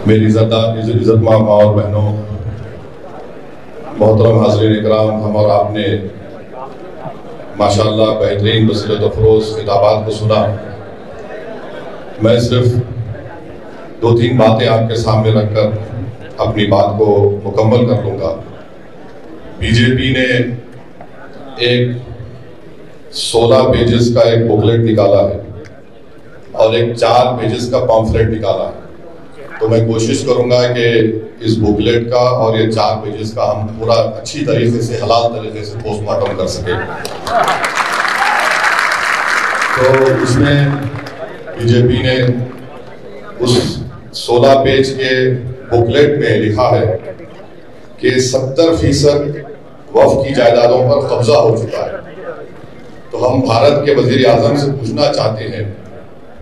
میری عزت ماں اور بہنوں، محترم حاضرین اکرام، ہم اور آپ نے ماشاءاللہ بہترین بصیرت افروز خطابات کو سنا۔ میں صرف 2-3 باتیں آپ کے سامنے رکھ کر اپنی بات کو مکمل کر لوں گا۔ بی جے پی نے ایک 16 پیجز کا ایک بکلیٹ نکالا ہے اور ایک 4 پیجز کا پامفلیٹ نکالا ہے، تو میں کوشش کروں گا کہ اس بکلیٹ کا اور یہ 4 پیجز کا ہم پورا اچھی طریقے سے حلال طریقے سے پوسٹ مارٹم کر سکیں۔ تو اس میں بی جے پی نے اس 16 پیج کے بکلیٹ میں لکھا ہے کہ 70% وقف کی جائیدادوں پر قبضہ ہو چکا ہے۔ تو ہم بھارت کے وزیر اعظم سے پوچھنا چاہتے ہیں،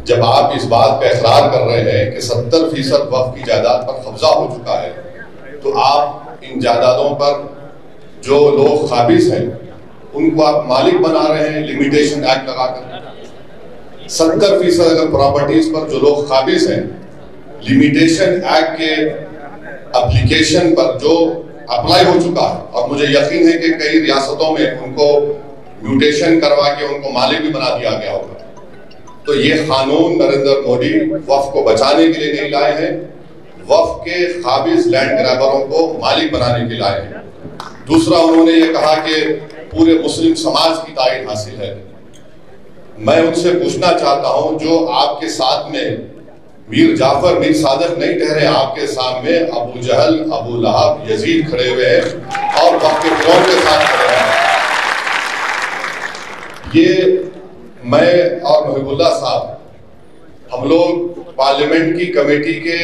جب آپ اس بات کا اقرار کر رہے ہیں کہ 70% وقف کی جائیداد پر قبضہ ہو چکا ہے، تو آپ ان جائیدادوں پر جو لوگ قابض ہیں ان کو آپ مالک بنا رہے ہیں لمیٹیشن ایکٹ لگا کر۔ 70% اگر پراپرٹیز پر جو لوگ قابض ہیں، لمیٹیشن ایکٹ کے اپلیکیشن پر جو اپلائی ہو چکا ہے، اور مجھے یقین ہے کہ کئی ریاستوں میں ان کو میوٹیشن کروا کے ان کو مالک بھی بنا دیا گیا ہوگا، تو یہ قانون نریندر مودی وقف کو بچانے کے لیے نہیں لائے ہیں، وقف کے قابض لینڈ گرابروں کو مالک بنانے کے لیے لائے ہیں۔ دوسرا، انہوں نے یہ کہا کہ پورے مسلم سماج کی تائید حاصل ہے۔ میں ان سے پوچھنا چاہتا ہوں، جو آپ کے ساتھ میں میر جعفر میر صادق نہیں ٹھہرے، آپ کے سامنے ابو جہل، ابو لہب، یزید کھڑے ہوئے ہیں اور وقف کے فرعون کے ساتھ کھڑے ہیں۔ یہ میں اور محب اللہ صاحب، ہم لوگ پارلیمنٹ کی کمیٹی کے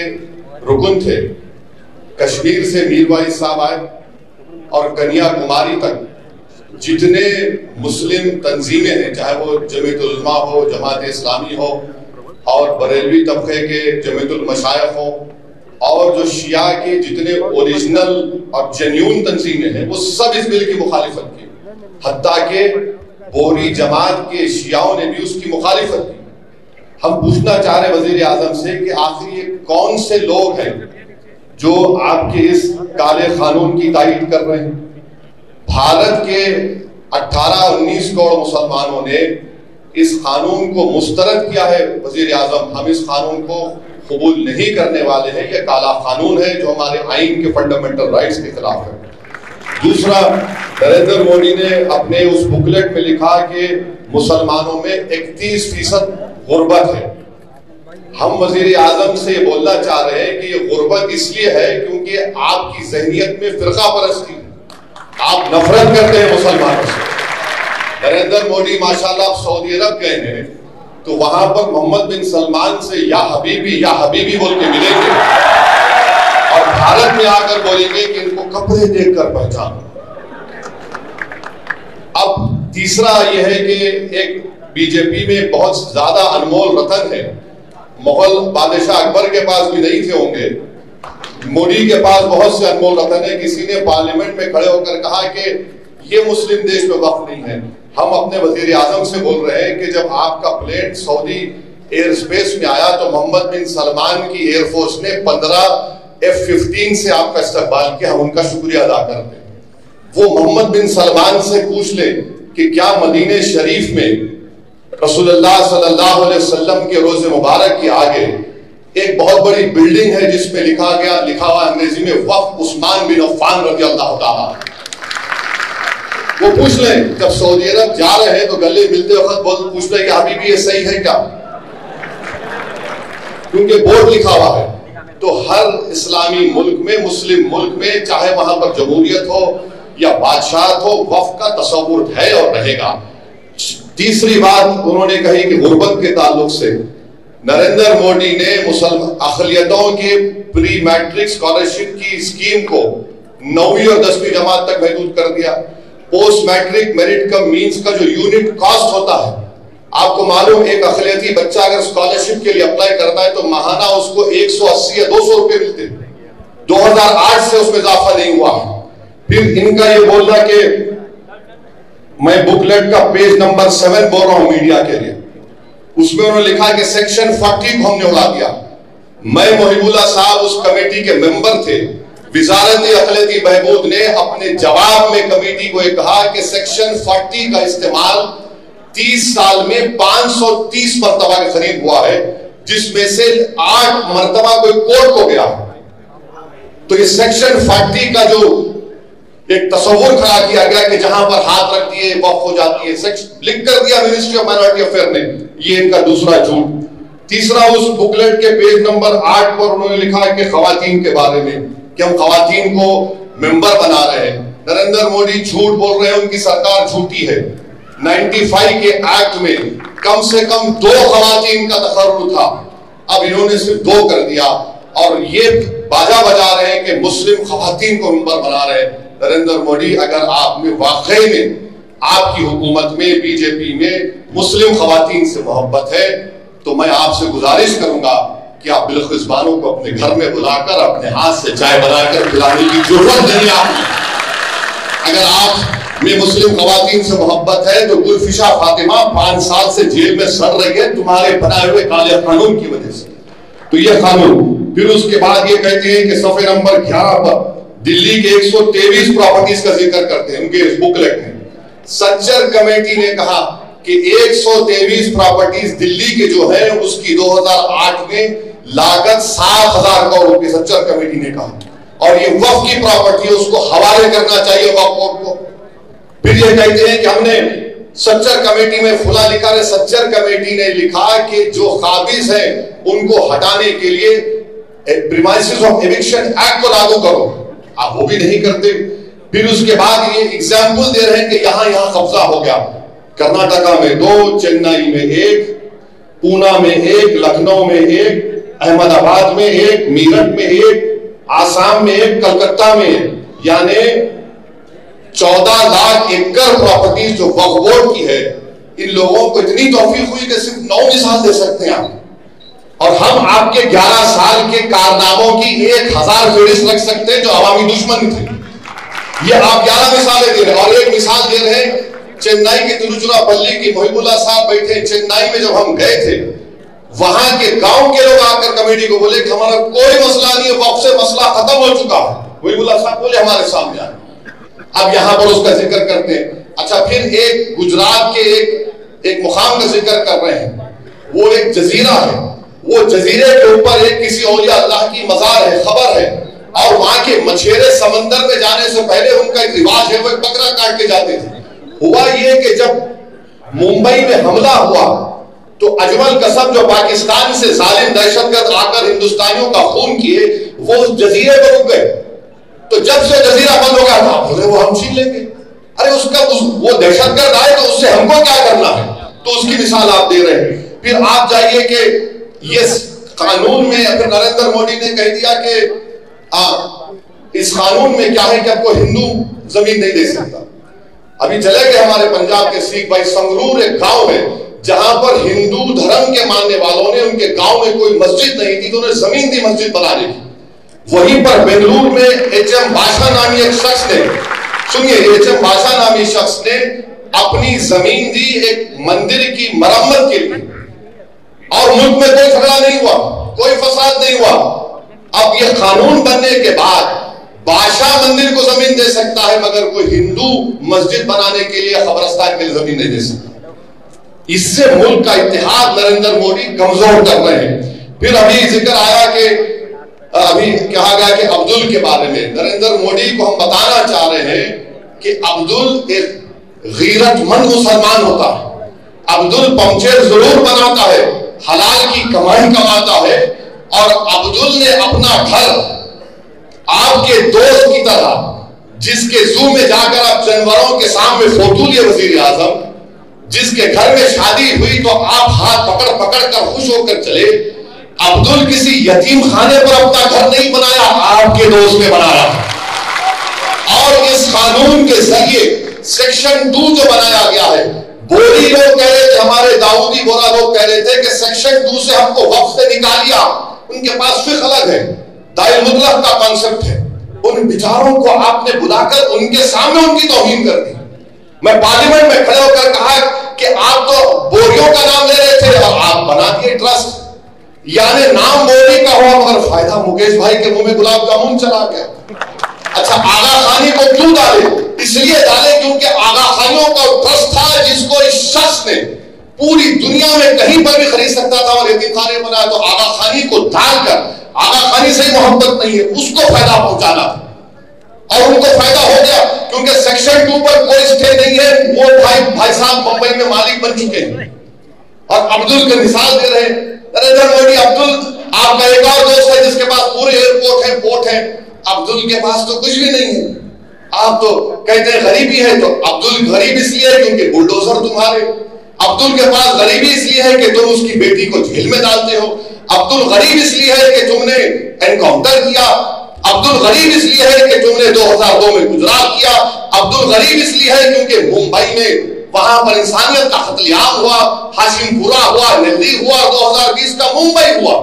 رکن تھے۔ کشمیر سے میر وائز صاحب آئے اور کنیا کماری تک جتنے مسلم تنظیمیں ہیں، چاہے وہ جمعیت العلماء ہو، جماعت اسلامی ہو، اور بریلوی طبقے کے جمعیت المشائخ ہو، اور جو شیعہ کے جتنے اوریجنل اور جینیون تنظیمیں ہیں، وہ سب اس بل کی مخالفت کی، حتیٰ کہ بوری جماعت کے شیعوں نے بھی اس کی مخالفت کی۔ ہم پوچھنا چاہ رہے وزیر اعظم سے کہ آخر یہ کون سے لوگ ہیں جو آپ کے اس کالے قانون کی تائید کر رہے ہیں؟ بھارت کے 18-19 کروڑ مسلمانوں نے اس قانون کو مسترد کیا ہے۔ وزیر اعظم، ہم اس قانون کو قبول نہیں کرنے والے ہیں، یہ کالا قانون ہے جو ہمارے آئین کے فنڈامنٹل رائٹس کے خلاف ہے۔ دوسرا، نریندر مودی نے اپنے اس بکلیٹ میں لکھا کہ مسلمانوں میں 31% غربت ہے۔ ہم وزیر اعظم سے بولنا چاہ رہے ہیں کہ یہ غربت اس لیے ہے کیونکہ آپ کی ذہنیت میں فرقہ پرستی ہے، آپ نفرت کرتے ہیں مسلمانوں سے۔ نریندر مودی ماشاءاللہ آپ سعودی عرب گئے ہیں تو وہاں پر محمد بن سلمان سے یا حبیبی بول کے ملیں گے، اور بھارت میں آ کر بولیں گے کہ ان کو کپڑے دیکھ کر پہچانو۔ اب تیسرا یہ ہے کہ ایک بی جے پی میں بہت زیادہ انمول رتن ہے، مغل بادشاہ اکبر کے پاس بھی نہیں تھے ہوں گے، مودی کے پاس بہت سے انمول رتن ہے۔ کسی نے پارلیمنٹ میں کھڑے ہو کر کہا کہ یہ مسلم دیش میں وقف نہیں ہے۔ ہم اپنے وزیر اعظم سے بول رہے ہیں کہ جب آپ کا پلیٹ سعودی ایئر اسپیس میں آیا تو محمد بن سلمان کی ایئر فورس نے 15 F-15 سے آپ کا استقبال کیا، ہم ان کا شکریہ ادا کرتے ہیں۔ وہ محمد بن سلمان سے پوچھ لیں کہ کیا مدینہ شریف میں رسول اللہ صلی اللہ علیہ وسلم کے روز مبارک کے آگے ایک بہت بڑی بلڈنگ ہے جس میں لکھا ہوا انگریزی میں وقف عثمان بن عفان رضی اللہ تعالیٰ۔ وہ پوچھ لیں، جب سعودی عرب جا رہے ہیں تو گلے ملتے وقت پوچھ لیں کہ حبیبی یہ صحیح ہے کیا، کیونکہ بورڈ لکھا ہوا ہے۔ تو ہر اسلامی ملک میں، مسلم ملک میں، چاہے وہاں پر جمہوریت ہو یا بادشاہت ہو، وقف کا تصور ہے اور رہے گا۔ تیسری بات انہوں نے کہی کہ غربت کے تعلق سے نریندر مودی نے مسلم اقلیتوں کے پری میٹرک اسکالرشپ کی اسکیم کو 9ویں اور 10ویں جماعت تک محدود کر دیا۔ پوسٹ میٹرک میرٹ کم مینس کا جو یونٹ کاسٹ ہوتا ہے، آپ کو معلوم ایک اقلیتی بچہ اگر اسکالرشپ کے لیے اپلائی کرتا ہے تو ماہانہ اس کو 180 یا 200 روپے ملتے ہیں۔ 2008 سے اس میں اضافہ نہیں ہوا۔ پھر ان کا یہ بولنا کہ میں بکلیٹ کا پیج نمبر 7 بول رہا ہوں میڈیا کے لیے، اس میں انہوں نے لکھا کہ سیکشن 40 کو ہم نے اڑا دیا۔ میں محب اللہ صاحب اس کمیٹی کے ممبر تھے. وزارت اقلیتی بہبود نے اپنے جواب میں کمیٹی کو یہ کہا کہ سیکشن 40 کا استعمال 30 سال میں 530 مرتبہ کے قریب ہوا ہے، جس میں سے 8 مرتبہ کوئی کورٹ کو گیا. تو یہ سیکشن 40 کا جو ایک تصور کھڑا کیا گیا کہ جہاں پر ہاتھ رکھ دیے وقف ہو جاتی ہے، لکھ کر دیا منسٹری آف مائنورٹی افیئر نے، یہ ان کا دوسرا جھوٹ. تیسرا، اس بکلیٹ کے پیج نمبر 8 پر انہوں نے لکھا ہے کہ خواتین کے بارے میں کہ ہم خواتین کو ممبر بنا رہے ہیں. نریندر مودی جھوٹ بول رہے ہیں، ان کی سرکار جھوٹی ہے. 95 کے ایکٹ میں کم سے کم 2 خواتین کا تقرر تھا، اب انہوں نے صرف 2 کر دیا اور یہ باجا بجا رہے ہیں کہ مسلم خواتین کو ممبر بنا رہے ہیں. نریندر مودی، اگر آپ میں واقعی میں آپ کی حکومت میں بی جے پی میں مسلم خواتین سے محبت ہے تو میں آپ سے گزارش کروں گا کہ آپ بلخصبانوں کو اپنے گھر میں بلا کر اپنے ہاتھ سے چائے بنا کر پلانے کی ضرورت نہیں. اگر آپ میں مسلم خواتین سے محبت ہے تو گلفشا فاطمہ 5 سال سے جیل میں سڑ رہی ہے تمہارے بنائے ہوئے کالے قانون کی وجہ سے. تو یہ قانون پھر اس کے بعد یہ کہتے ہیں کہ صفحے نمبر 11 پر دلی کے 123 پراپرٹیز کا ذکر کرتے ہیں ان کے بک لیٹ میں. سچر کمیٹی نے کہا کہ 123 پراپرٹیز دلی کے جو ہیں اس کی 2008 میں لاگت 7,000 کروڑ روپے سچر کمیٹی نے کہا، اور یہ وقف کی پراپرٹی ہے، اس کو حوالے کرنا چاہیے وقف بورڈ کو. پھر یہ کہتے ہیں کہ ہم نے سچر کمیٹی میں فلاں لکھا ہے. سچر کمیٹی نے لکھا کہ جو قابض ہیں ان کو ہٹانے کے لیے پریمائسز آف ایوکشن ایکٹ کو لاگو کرو، آپ وہ بھی نہیں کرتے. پھر اس کے بعد یہ ایگزامپل دے رہے ہیں کہ یہاں قبضہ ہو گیا. کرناٹکا میں 2، چنئی میں 1، پونا میں 1، لکھنؤ میں 1، احمد آباد میں 1، میرٹھ میں 1، آسام میں 1، کلکتہ میں 1، یعنی 14 لاکھ ایکڑ پراپرٹیز جو وقف بورڈ کی ہے. ان لوگوں کو اتنی توفیق ہوئی کہ صرف 9 مثال دے سکتے ہیں آپ، اور ہم آپ کے 11 سال کے کارناموں کی 1000 فہرست رکھ سکتے ہیں جو عوامی دشمن تھے. یہ آپ 11 مثالیں دے رہے ہیں. اور ایک مثال دے رہے ہیں چنئی کی تروچرپلی کی. محب اللہ صاحب بیٹھے چنئی میں، جب ہم گئے تھے وہاں کے گاؤں کے لوگ آ کر کمیٹی کو بولے کہ ہمارا کوئی مسئلہ نہیں ہے، وقف سے مسئلہ ختم ہو چکا ہے. محب اللہ صاحب بولے ہمارے سامنے آئے. اب یہاں پر اس کا ذکر کرتے ہیں. اچھا، پھر ایک گجرات کے ایک مقام کا ذکر کر رہے ہیں، وہ ایک جزیرہ ہے. وہ جزیرے کے اوپر ایک کسی اولیاء اللہ کی مزار ہے، خبر ہے، اور وہاں کے مچھیرے سمندر میں جانے سے پہلے ان کا ایک رواج ہے، وہ ایک بکرا کاٹ کے جاتے تھے. ہوا یہ کہ جب ممبئی میں حملہ ہوا تو اجمل قسم جو پاکستان سے ظالم دہشت گرد آ کر ہندوستانیوں کا خون کیے، وہ اس جزیرے پر رک گئے. تو جب سے جزیرہ بند ہو گیا تھا بولے وہ ہم چھین لیں گے. ارے وہ دہشت گرد آئے تو اس سے ہم کو کیا کرنا ہے؟ تو اس کی مثال آپ دے رہے ہیں. پھر آپ جائیے کہ یہ قانون میں پھر نریندر مودی نے کہہ دیا کہ اس قانون میں کیا ہے کہ آپ کو ہندو زمین نہیں دے سکتا. ابھی چلے گئے ہمارے پنجاب کے سکھ بھائی، سنگرور ایک گاؤں ہے جہاں پر ہندو دھرم کے ماننے والوں نے، ان کے گاؤں میں کوئی مسجد نہیں تھی تو انہیں زمین دی مسجد بنانے کی. وہیں پر بنگلور میں ایچ ایم باشا نامی ایک شخص نے، سنیے، ایچ ایم باشا نامی شخص نے اپنی زمین دی ایک مندر کی مرمت کے لیے، اور ملک میں کوئی جھگڑا نہیں ہوا، کوئی فساد نہیں ہوا. اب یہ قانون بننے کے بعد بادشاہ مندر کو زمین دے سکتا ہے مگر کوئی ہندو مسجد بنانے کے لیے، قبرستان کے لیے زمین نہیں دے سکتا. اس سے ملک کا اتحاد نریندر مودی کمزور کر رہے ہیں. پھر ابھی ذکر آیا کہ ابھی کہا گیا کہ عبدل کے بارے میں. نریندر مودی کو ہم بتانا چاہ رہے ہیں کہ عبدل ایک غیرت مند مسلمان ہوتا ہے. عبدل پمچر ضرور بناتا ہے، حلال کی کمائی کماتا ہے، اور عبدل نے اپنا گھر آپ کے دوست کی طرح، جس کے زو میں جا کر آپ جانوروں کے سامنے فوٹو لیے وزیر اعظم، جس کے گھر میں شادی ہوئی تو آپ ہاتھ پکڑ پکڑ کر خوش ہو کر چلے. عبدل کسی یتیم خانے پر اپنا گھر نہیں بنایا، آپ کے دوست نے بنایا. اور اس قانون کے ذریعے سیکشن 2 جو بنایا گیا ہے، بوری لوگ کہہ رہے تھے، ہمارے داؤدی بورا لوگ کہہ رہے تھے کہ سیکشن 2 سے ہم کو وقف سے نکالیا. ان کے پاس فقہ الگ ہے، دائل مطلق کا کانسیپٹ ہے. ان بیچاروں کو آپ نے بلا کر ان کے سامنے ان کی توہین کر دی. میں پارلیمنٹ میں کھڑے ہو کر کہا کہ آپ تو بوریوں کا نام لے رہے تھے اور آپ بنا دیے ٹرسٹ. یعنی نام موڈی کا ہوا مگر فائدہ مکیش بھائی کے منہ میں گلاب جامن چلا گیا. اچھا آغا خانی کو کیوں ڈالے؟ اس لیے ڈالے کیونکہ آغا خانیوں کا ٹرسٹ تھا جس کو اس شخص نے پوری دنیا میں کہیں پر بھی خرید سکتا تھا اور یتیم خانے بنایا. تو آغا خانی کو ڈال کر آغا خانی سے محبت نہیں ہے, اس کو فائدہ پہنچانا تھا اور ان کو فائدہ ہو گیا کیونکہ سیکشن 2 پر کوئی اسٹے نہیں ہے. وہ بھائی صاحب ممبئی میں مالک بن چکے ہیں اور عبدل کا مثال دے رہے ہیں. نریندر مودی عبدل آپ کا ایک اور دوست ہے جس کے پاس پورے ایئرپورٹ ہیں, پورٹ ہیں. عبدل کے پاس تو کچھ بھی نہیں ہے. آپ تو کہتے ہیں غریبی ہے, تو عبدل غریب اس لیے ہے کیونکہ بلڈوزر تمہارے. عبدل کے پاس غریبی اس لیے ہے کہ تم اس کی بیٹی کو جیل میں ڈالتے ہو. عبدل غریب اس لیے ہے کہ تم نے انکاؤنٹر کیا. عبدل غریب اس لیے ہے کہ تم نے 2002 میں گجرات کیا. عبدل غریب اس لیے ہے کیونکہ ممبئی میں وہاں پر انسانیت کا قتل عام ہوا, ہاشم پورہ ہوا, نلدی ہوا, 2020 کا ممبئی ہوا.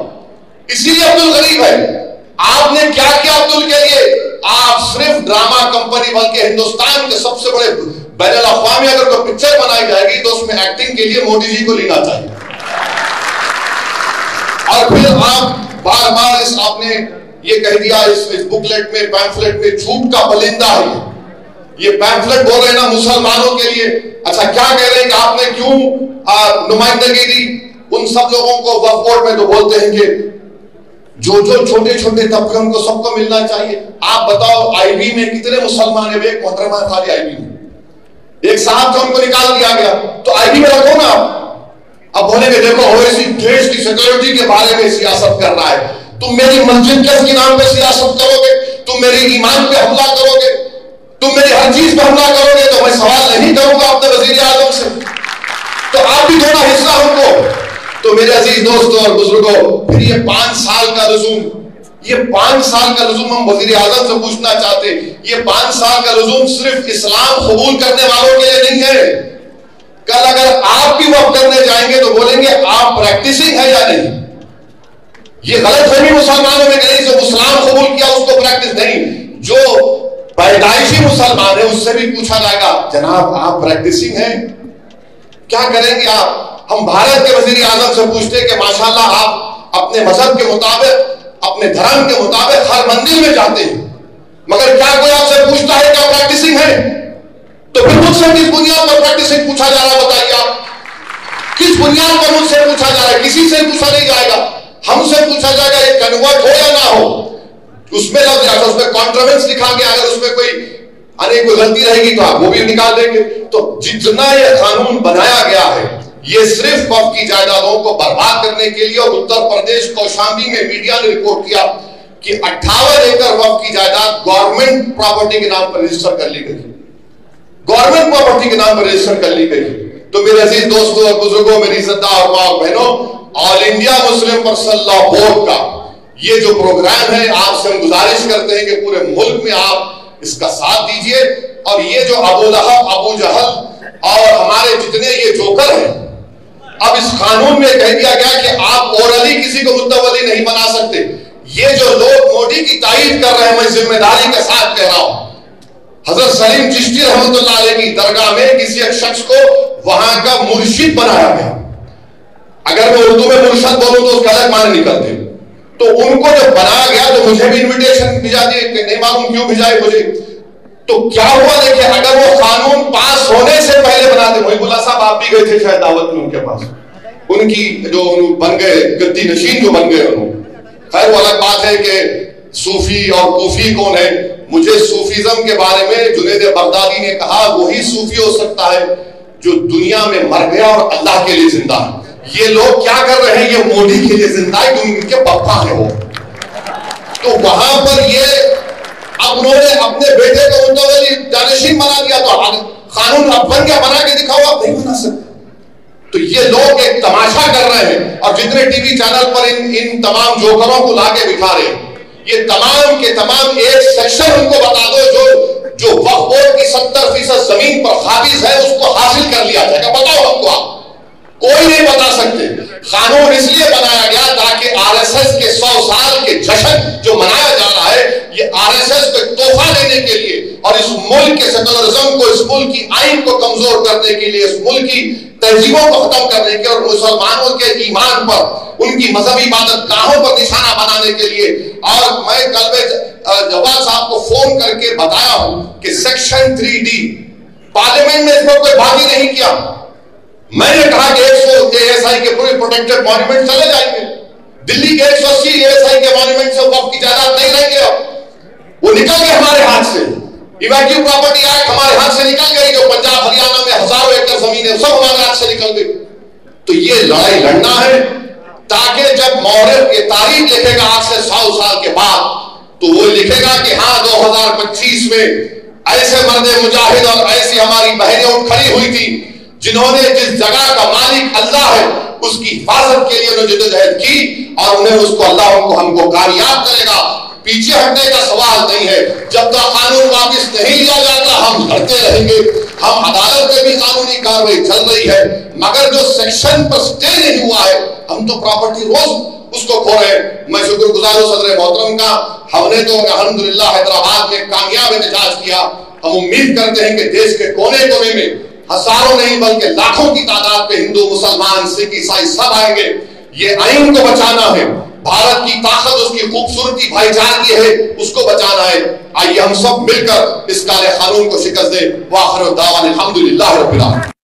اسی لیے عبدل غریب ہے. آپ نے کیا کیا عبدل کے لیے؟ آپ صرف ڈرامہ کمپنی, بلکہ ہندوستان کے سب سے بڑے بین الاقوامی اگر کوئی پکچر بنائی جائے گی تو اس میں ایکٹنگ کے لیے مودی جی کو لینا چاہیے. اور پھر آپ بار بار آپ نے یہ کہہ دیا اس بکلیٹ میں, پیمفلٹ میں, جھوٹ کا بلندہ ہے یہ پیمفلٹ بول رہے ہیں نا مسلمانوں کے لیے. اچھا کیا کہہ رہے ہیں کہ آپ نے کیوں نمائندگی دی ان سب لوگوں کو وقف بورڈ میں؟ تو بولتے ہیں کہ جو چھوٹے چھوٹے طبقے ان کو سب کو ملنا چاہیے. آپ بتاؤ آئی بی میں کتنے مسلمان ہیں؟ ایک محترمہ خالی آئی بی میں, ایک صاحب تھا ان کو نکال دیا گیا. تو آئی بی میں رکھو نا. اب بولے کہ دیکھو اویسی دیش کی سیکورٹی کے بارے میں سیاست کر رہا ہے. تم میری مسجد کے نام پہ سیاست کرو گے, تم میری ایمان پہ حملہ کرو گے, تم میری ہر چیز پہ حملہ کرو گے, تو میں سوال نہیں کروں گا اپنے وزیر اعظم سے. تو آپ بھی تھوڑا حصہ ہم کو. تو میرے عزیز دوستوں اور بزرگوں, پھر یہ 5 سال کا لزوم, یہ 5 سال کا لزوم ہم وزیر اعظم سے پوچھنا چاہتے ہیں. یہ 5 سال کا لزوم صرف اسلام قبول کرنے والوں کے لیے نہیں ہے. کل اگر آپ بھی وقف کرنے جائیں گے تو بولیں گے آپ پریکٹسنگ ہے یا نہیں. یہ غلط فہمی مسلمانوں میں نہیں, جو اسلام قبول کیا اس کو پریکٹس نہیں. جو پیدائشی مسلمان ہے اس سے بھی پوچھا جائے گا جناب آپ پریکٹسنگ ہیں, کیا کریں گے آپ؟ ہم بھارت کے وزیر اعظم سے پوچھتے کہ ماشاءاللہ آپ اپنے مذہب کے مطابق, اپنے دھرم کے مطابق ہر مندر میں جاتے ہیں, مگر کیا کوئی آپ سے پوچھتا ہے کہ آپ پریکٹسنگ ہیں؟ تو پھر مجھ سے کس بنیاد پر پریکٹسنگ پوچھا جا رہا بتائیے آپ؟ کس بنیاد پر مجھ سے پوچھا جا رہا ہے؟ کسی سے پوچھا نہیں جائے گا. ہم سے پوچھا جائے گا یہ کنورٹ ہو یا نہ ہو. اس میں لفظ اس میں کانٹروورس لکھا گیا, اگر اس میں کوئی غلطی رہے گی تو آپ وہ بھی نکال دیں گے. تو جتنا یہ قانون بنایا گیا ہے یہ صرف وقف کی جائیدادوں کو برباد کرنے کے لیے. اور اتر پردیش کوشامبی میں میڈیا نے رپورٹ کیا کہ 58 ایکڑ وقف کی جائیداد گورنمنٹ پراپرٹی کے نام پر رجسٹر کر لی گئی, گورنمنٹ پراپرٹی کے نام پر رجسٹر کر لی گئی. تو میرے عزیز دوستوں اور بزرگوں, میری عزتدار ماں اور بہنوں, آل انڈیا مسلم پرسنل لا بورڈ کا یہ جو پروگرام ہے, آپ سے ہم گزارش کرتے ہیں کہ پورے ملک میں آپ اس کا ساتھ دیجئے. اور یہ جو ابو لہب, ابو جہل اور ہمارے جتنے یہ جوکر ہیں, اب اس قانون میں کہہ دیا گیا کہ آپ اورلی کسی کو متولی نہیں بنا سکتے. یہ جو لوگ مودی کی تائید کر رہے ہیں, میں ذمہ داری کے ساتھ کہہ رہا ہوں, حضرت سلیم چشتی رحمۃ اللہ علیہ کی درگاہ میں کسی ایک شخص کو وہاں کا مرشد بنایا گیا. اگر میں اردو میں مرشد بولوں تو اس کا الگ معنی نکلتے. تو ان کو جب بنایا گیا تو مجھے بھی انویٹیشن بھیجا دیے, نہیں معلوم کیوں بھیجائے مجھے. تو کیا ہوا دیکھیں, اگر وہ قانون پاس ہونے سے پہلے بناتے, محب اللہ صاحب آپ بھی گئے تھے شاید دعوت میں ان کے پاس, ان کی جو بن گئے گدی نشین جو بن گئے انہوں. خیر وہ الگ بات ہے کہ صوفی اور کوفی کون ہے. مجھے صوفیزم کے بارے میں جنید بغدادی نے کہا وہی صوفی ہو سکتا ہے جو دنیا میں مر گیا اور اللہ کے لیے زندہ ہے. یہ لوگ کیا کر رہے ہیں, یہ مودی کے لیے زندہ ہے کیونکہ ان کے پپا ہے وہ. تو وہاں پر یہ اب انہوں نے اپنے بیٹے کو متولی جانشین بنا دیا, تو قانون اب بن گیا, بنا کے دکھاؤ, آپ نہیں بنا سکتے. تو یہ لوگ ایک تماشا کر رہے ہیں, اور جتنے ٹی وی چینل پر ان تمام جوکروں کو لا کے دکھا رہے ہیں, یہ تمام کے تمام ایک سیکشن ان کو بتا دو جو وقف بورڈ کی 70% زمین پر قابض ہے اس کو حاصل کر لیا جائے گا. بتاؤ ہم کو, آپ کوئی نہیں بتا سکتے. قانون اس لیے بنایا گیا تاکہ آر ایس ایس کے 100 سال کے جشن جو منایا جا رہا ہے, یہ آر ایس ایس کو ایک تحفہ دینے کے لیے اور اس ملک کے سیکولرزم کو, اس ملک کی آئین کو کمزور کرنے کے لیے, اس ملک کی تہذیبوں کو ختم کرنے کے اور مسلمانوں کے ایمان پر، ان کی مذہبی عبادت گاہوں پر نشانہ بنانے کے لیے. اور میں کل جواد صاحب کو فون کر کے بتایا ہوں کہ سیکشن 3D پارلیمنٹ نے اس پر کوئی بھاگی نہیں کیا. میں نے کہا کہ 100 ASI کے پورے پروٹیکٹڈ مانیومنٹ چلے جائیں گے. دلی کے 180 ASI کے مانیومنٹ سے وقف کی جائیداد نہیں رہیں گے. اب وہ نکل گئے ہمارے ہاتھ سے. ایویکیو پراپرٹی ایکٹ ہمارے ہاتھ سے نکل گئی. جو پنجاب ہریانہ میں ہزاروں ایکڑ زمین ہے سب ہمارے ہاتھ سے نکل گئی. تو یہ لڑائی لڑنا ہے تاکہ جب مورخ یہ تاریخ لکھے گا آج سے 100 سال کے بعد تو وہ لکھے گا کہ ہاں 2025 میں ایسے مرد مجاہد اور ایسی ہماری بہنیں اٹھ کھڑی ہوئی تھی جنہوں نے جس جگہ کا مالک اللہ ہے اس کی حفاظت کے لیے انہوں نے جدوجہد کی اور انہیں اس کو اللہ ہم کو کامیاب کرے گا. پیچھے ہٹنے کا سوال نہیں ہے. جب تک قانون واپس نہیں لیا جاتا ہم لڑتے رہیں گے. ہم عدالت میں بھی قانونی کارروائی چل رہی ہے مگر جو سیکشن پر سٹے نہیں ہوا ہے ہم تو پراپرٹی روز اس کو کھو رہے ہیں. میں شکر گزار ہوں صدر محترم کا. ہم نے تو الحمدللہ حیدرآباد میں کامیاب احتجاج کیا. ہم امید کرتے ہیں کہ دیش کے کونے کونے میں ہزاروں نہیں بلکہ لاکھوں کی تعداد پہ ہندو مسلمان سکھ عیسائی سب آئیں گے. یہ آئین کو بچانا ہے. بھارت کی طاقت اس کی خوبصورتی بھائی چارگی ہے اس کو بچانا ہے. آئیے ہم سب مل کر اس کالے قانون کو شکست دیں. وآخر دعوانا الحمدللہ رب العالمین.